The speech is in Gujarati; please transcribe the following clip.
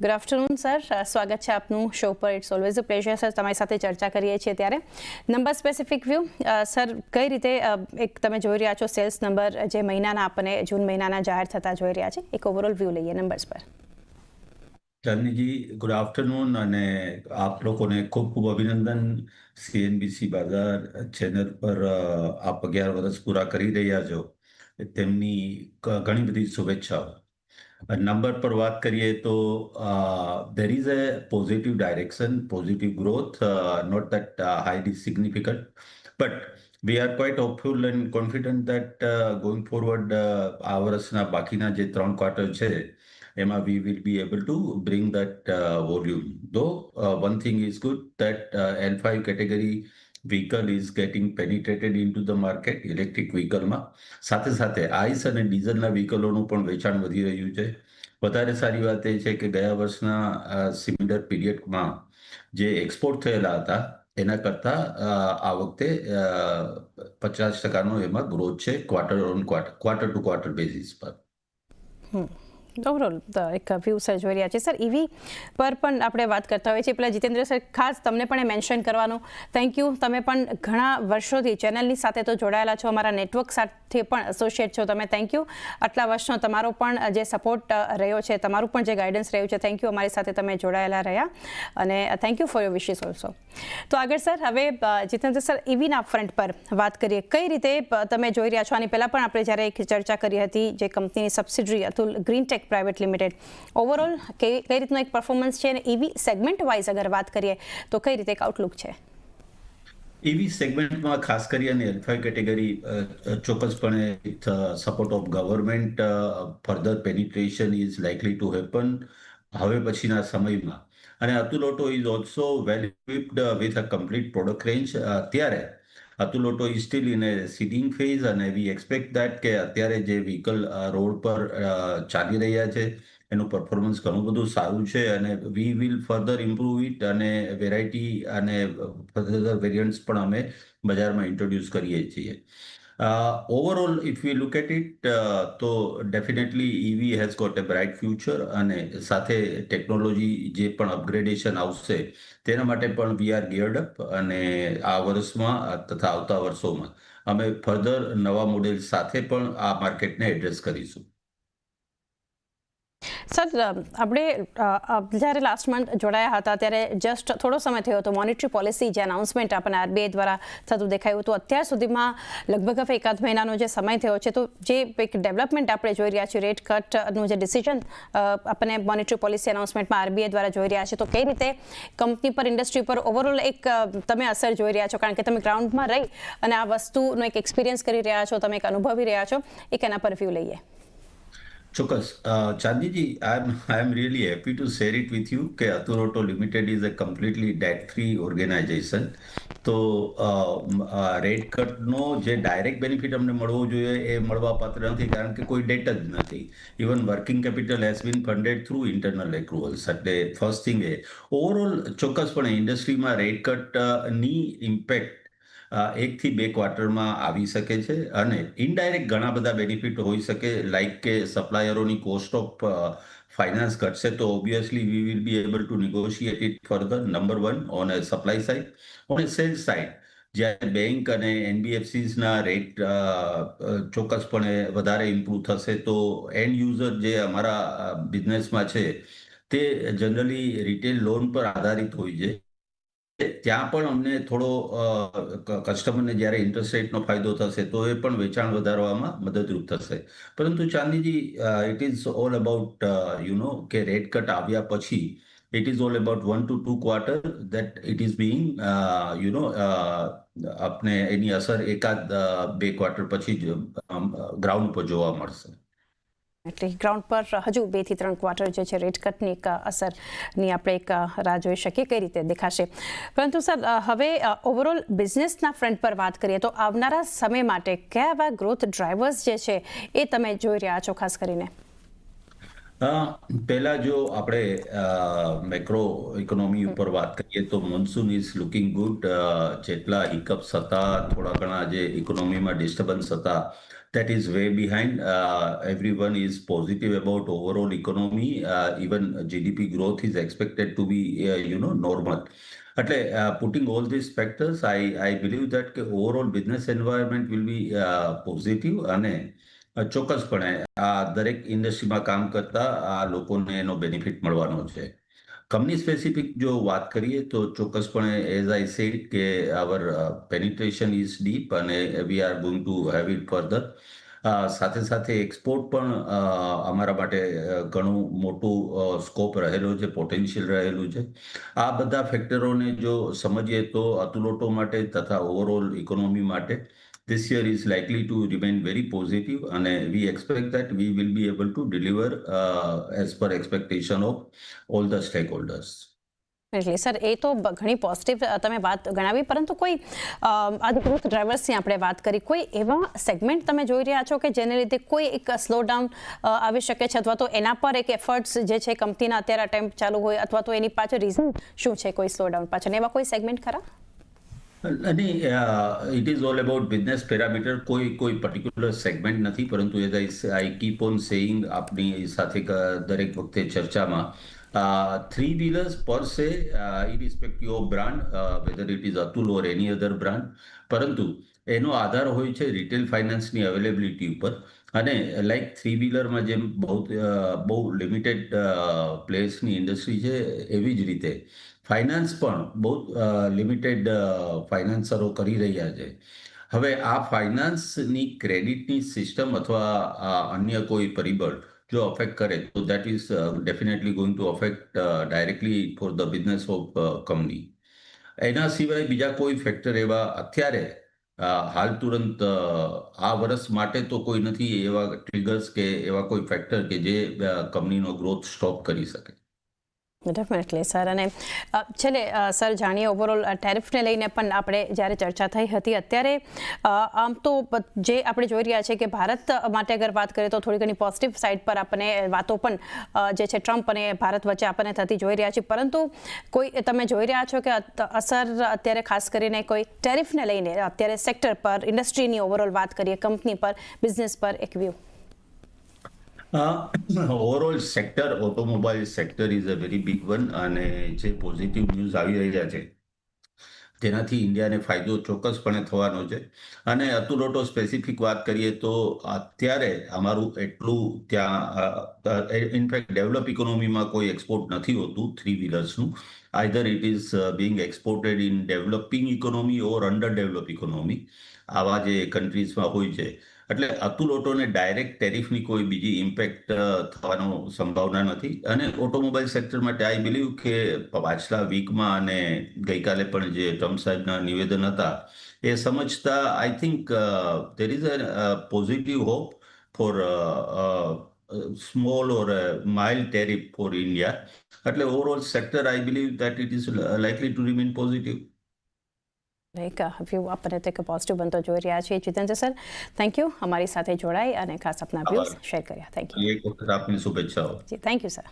ગુડ આફ્ટરનૂન સર, સ્વાગત છે આપનું શો પર. It's always a pleasure sir તમારી સાથે ચર્ચા કરીએ છીએ ત્યારે નંબર સ્પેસિફિક વ્યૂ સર કઈ રીતે એક તમે જોઈ રહ્યા છો સેલ્સ નંબર જે મહિનાના આપણને જૂન મહિનાના જાહેર થતા જોઈ રહ્યા છે, એક ઓવરઓલ વ્યૂ લઈએ નંબર્સ પર. ચાંદનીજી ગુડ આફ્ટરનૂન અને આપ લોકોને ખૂબ ખૂબ અભિનંદન. CNBC બાજાર ચેનલ પર આપ 11 વર્ષ પૂરા કરી રહ્યા છો, તેમની ઘણી બધી શુભેચ્છાઓ. નંબર પર વાત કરીએ તો there is a positive direction, positive growth, not that highly significant, but we are quite hopeful and confident that going forward આ વર્ષના બાકીના જે 3 ક્વાર્ટર છે એમાં we will be able to bring that volume. Though one thing is good that L5 category vehicle is getting penetrated into the market, electric વ્હીકલમાં. સાથે સાથે આઈસ અને ડીઝલના વ્હીકલોનું પણ વેચાણ વધી રહ્યું છે. વધારે સારી વાત એ છે કે ગયા વર્ષના સિમિલર પીરિયડમાં જે એક્સપોર્ટ થયેલા હતા એના કરતા આ વખતે 50% એમાં ગ્રોથ છે ક્વાર્ટર ટુ ક્વાર્ટર બેઝિસ પર. ઓવરઓલ એક વ્યૂ સર જોઈ રહ્યા છે. સર ઈવી પર પણ આપણે વાત કરતા હોઈએ છીએ. પેલા જીતેન્દ્ર સર ખાસ તમને પણ એ મેન્શન કરવાનું થેન્ક યુ. તમે પણ ઘણા વર્ષોથી ચેનલની સાથે તો જોડાયેલા છો, અમારા નેટવર્ક સાથે પણ એસોસિએટ છો તમે. Thank you. આટલા વર્ષનો તમારો પણ જે સપોર્ટ રહ્યો છે, તમારું પણ જે ગાઈડન્સ રહ્યું છે, થેન્ક યુ. અમારી સાથે તમે જોડાયેલા રહ્યા અને thank you for your wishes also. તો આગળ સર હવે જીતેન્દ્ર સર ઈવીના ફ્રન્ટ પર વાત કરીએ. કઈ રીતે તમે જોઈ રહ્યા છો? આની પહેલાં પણ આપણે જ્યારે એક ચર્ચા કરી હતી જે કંપનીની subsidiary Atul Greentech private limited, overall કઈ રીતનો એક પરફોર્મન્સ છે અને ઈવી સેગમેન્ટ વાઇઝ અગર વાત કરીએ તો કઈ રીતે એક આઉટલુક છે? ઈવી સેગમેન્ટમાં ખાસ કરી અને L5 કેટેગરી ચોક્કસપણે support of government further penetration is likely to happen હવે પછીના સમયમાં. અને Atul Auto is also well equipped with a complete product range. અત્યારે Atul Auto is still in a seeding phase અને વી એક્સપેક્ટ દેટ કે અત્યારે જે વ્હીકલ રોડ પર ચાલી રહ્યા છે એનું પરફોર્મન્સ ઘણું બધું સારું છે અને we will further improve it અને વેરાયટી અને ફર્ધર વેરિયન્ટ્સ પણ અમે બજારમાં ઇન્ટ્રોડ્યુસ કરીએ છીએ. Overall if we look at it તો definitely EV has got a bright future અને સાથે ટેકનોલોજી જે પણ અપગ્રેડેશન આવશે તેના માટે પણ વી આર ગિયર્ડ અપ અને આ વર્ષમાં તથા આવતા વર્ષોમાં અમે ફર્ધર નવા મોડેલ સાથે પણ આ માર્કેટને એડ્રેસ કરીશું. સર આપણે જ્યારે લાસ્ટ મંથ જોડાયા હતા ત્યારે જસ્ટ થોડો સમય થયો હતો મોનિટરી પોલિસી જે અનાઉન્સમેન્ટ આપણને RBI દ્વારા થતું દેખાયું હતું. અત્યાર સુધીમાં લગભગ હવે એકાદ મહિનાનો જે સમય થયો છે તો જે એક ડેવલપમેન્ટ આપણે જોઈ રહ્યા છીએ, રેટ કટનું જે ડિસિઝન આપણને મોનિટરી પોલિસી અનાઉન્સમેન્ટમાં RBI દ્વારા જોઈ રહ્યા છે, તો કઈ રીતે કંપની પર, ઇન્ડસ્ટ્રી પર ઓવરઓલ એક તમે અસર જોઈ રહ્યા છો? કારણ કે તમે ગ્રાઉન્ડમાં રહી અને આ વસ્તુનો એક એક્સપિરિયન્સ કરી રહ્યા છો, તમે એક અનુભવી રહ્યા છો, એક એના પર વ્યૂ લઈએ. ચોક્કસ. ચાંદીજી, I am really happy to share it with you કે Atul Auto Limited is a completely debt free organisation. તો રેટ કટનો જે ડાયરેક્ટ બેનિફિટ અમને મળવો જોઈએ એ મળવા પાત્ર નથી કારણ કે કોઈ ડેટ જ નથી. Even working capital has been funded through internal accruals. એટલે ફર્સ્ટ થિંગ એ ઓવરઓલ ચોક્કસપણે ઇન્ડસ્ટ્રીમાં રેટ કટની ઇમ્પેક્ટ 1 થી 2 ક્વાર્ટરમાં આવી શકે છે અને ઇનડાયરેક્ટ ઘણા બધા બેનિફિટ હોઈ શકે, લાઈક કે સપ્લાયરોની કોસ્ટ ઓફ ફાઇનાન્સ ઘટશે તો obviously we will be able to negotiate it further. Number 1 on a supply side. On a sales side જ્યારે બેંક અને NBFCsના રેટ ચોક્કસપણે વધારે ઇમ્પ્રૂવ થશે તો એન્ડ યુઝર જે અમારા બિઝનેસમાં છે તે જનરલી રિટેલ લોન પર આધારિત હોય છે. ત્યાં પણ અમને થોડો કસ્ટમરને જ્યારે ઇન્ટરેસ્ટ રેટનો ફાયદો થશે તો એ પણ વેચાણ વધારવામાં મદદરૂપ થશે. પરંતુ ચાંદીજી, ઇટ ઇઝ ઓલ અબાઉટ કે રેટ કટ આવ્યા પછી it is all about 1 to 2 quarter that it is being આપને એની અસર એકાદ 2 ક્વાર્ટર પછી જ ગ્રાઉન્ડ પર જોવા મળશે. એટલે ગ્રાઉન્ડ પર હજુ 2 થી 3 ક્વાર્ટર જે છે રેટ કટની એક અસરની આપણે એક રાહ જોઈ શકીએ કઈ રીતે દેખાશે. પરંતુ સર હવે ઓવરઓલ બિઝનેસના ફ્રન્ટ પર વાત કરીએ તો આવનારા સમય માટે કયા એવા ગ્રોથ ડ્રાઈવર્સ જે છે એ તમે જોઈ રહ્યા છો ખાસ કરીને? પહેલા જો આપણે મેક્રો ઇકોનોમી ઉપર વાત કરીએ તો મોન્સૂન ઇઝ લુકિંગ ગુડ. જેટલા હિકઅપ્સ હતા, થોડા ઘણા જે ઇકોનોમીમાં ડિસ્ટર્બન્સ હતા, that is way behind. Everyone is positive about overall economy. Even GDP growth is expected to be, normal. એટલે putting all these factors, I believe that કે overall business environment will be positive અને ચોક્કસપણે આ દરેક ઇન્ડસ્ટ્રીમાં કામ કરતા આ લોકોને એનો બેનિફિટ મળવાનો છે. કંપની સ્પેસિફિક જો વાત કરીએ તો ચોક્કસપણે એઝ આઈ સેડ કે આવર પેનિટ્રેશન ઇઝ ડીપ અને we are going to have it further. સાથે સાથે એક્સપોર્ટ પણ અમારા માટે ઘણું મોટું સ્કોપ રહેલો છે, પોટેન્શિયલ રહેલું છે. આ બધા ફેક્ટરોને જો સમજીએ તો અતુલ ઓટો માટે તથા ઓવરઓલ ઇકોનોમી માટે this year is likely to remain very positive and we expect that we will be able to deliver as per expectation of all the stakeholders. એટલે સર એ તો ઘણી પોઝિટિવ તમે વાત ગણાવી, પરંતુ કોઈ આ ગ્રોથ ડ્રાઈવર્સની આપણે વાત કરી, કોઈ એવા સેગમેન્ટ તમે જોઈ રહ્યા છો કે જેને લીધે કોઈ એક સ્લો ડાઉન આવી શકે છે, અથવા તો એના પર એક એફર્ટ્સ જે છે કંપનીના અત્યારે અટેમ્પ્ટ ચાલુ હોય, અથવા તો એની પાછળ રીઝન શું છે કોઈ સ્લો ડાઉન પાછળ, એવા કોઈ સેગમેન્ટ ખરા? અને it is all about business parameter. કોઈ પર્ટિક્યુલર સેગમેન્ટ નથી, પરંતુ as I keep on saying આપની સાથે દરેક વખતે ચર્ચામાં, three wheelers per se, irrespective of brand, whether it is Atul or any other brand, પરંતુ એનો આધાર હોય છે રિટેલ ફાઇનાન્સની અવેલેબિલિટી ઉપર. અને લાઈક થ્રી વ્હીલરમાં જેમ બહુ લિમિટેડ પ્લેયર્સની ઇન્ડસ્ટ્રી છે, એવી જ રીતે ફાઇનાન્સ પણ બહુ લિમિટેડ ફાઇનાન્સરો કરી રહ્યા છે. હવે આ ફાઇનાન્સની ક્રેડિટની સિસ્ટમ અથવા અન્ય કોઈ પરિબળ જો અફેક્ટ કરે તો that is definitely going to affect directly for the business of company. એના સિવાય બીજા કોઈ ફેક્ટર એવા અત્યારે હાલ તુરંત આ વર્ષ માટે તો કોઈ નથી એવા ટ્રિગર્સ કે એવા કોઈ ફેક્ટર કે જે કંપનીનો ગ્રોથ સ્ટોપ કરી શકે. Definitely sir. અને છેલ્લે સર જાણીએ ઓવરઓલ ટેરિફને લઈને પણ આપણે જ્યારે ચર્ચા થઈ હતી, અત્યારે આમ તો જે આપણે જોઈ રહ્યા છે કે ભારત માટે અગર વાત કરીએ તો થોડી ઘણી પોઝિટિવ સાઇડ પર આપણને વાતો પણ જે છે ટ્રમ્પ અને ભારત વચ્ચે આપણને થતી જોઈ રહ્યા છીએ, પરંતુ કોઈ તમે જોઈ રહ્યા છો કે અસર અત્યારે ખાસ કરીને કોઈ ટેરિફને લઈને અત્યારે સેક્ટર પર, ઇન્ડસ્ટ્રીની ઓવરઓલ વાત કરીએ, કંપની પર, બિઝનેસ પર એક view? Overall sector, automobile sector is a very big one અને જે પોઝિટિવ ન્યૂઝ આવી રહ્યા છે તેનાથી ઇન્ડિયાને ફાયદો ચોક્કસપણે થવાનો છે. અને અતુલ ઓટો સ્પેસિફિક વાત કરીએ તો અત્યારે અમારું એટલું ત્યાં ઇનફેક્ટ ડેવલપ ઇકોનોમીમાં કોઈ એક્સપોર્ટ નથી હોતું થ્રી વ્હીલર્સનું. Either it is being exported in developing economy or under develop economy, આવા જે કન્ટ્રીઝમાં હોય છે. એટલે અતુલ ઓટોને ડાયરેક્ટ ટેરિફની કોઈ બીજી ઇમ્પેક્ટ થવાનો સંભાવના નથી. અને ઓટોમોબાઈલ સેક્ટર માટે આઈ બિલીવ કે પાછલા વીકમાં અને ગઈકાલે પણ જે ટ્રમ્પ સાહેબના નિવેદન હતા એ સમજતા I think there is a positive hope for small or mild tariff for India. એટલે overall sector I believe that it is likely to remain positive. એક વ્યૂ આપણને તે પોઝિટિવ બનતો જોઈ રહ્યા છીએ. જીતેન્દ્ર સર, થેન્ક યુ અમારી સાથે જોડાઈ અને ખાસ આપના વ્યૂઝ શેર કર્યા. Thank you. એક વખત આપની શુભેચ્છાઓ. જી, થેન્ક યુ સર.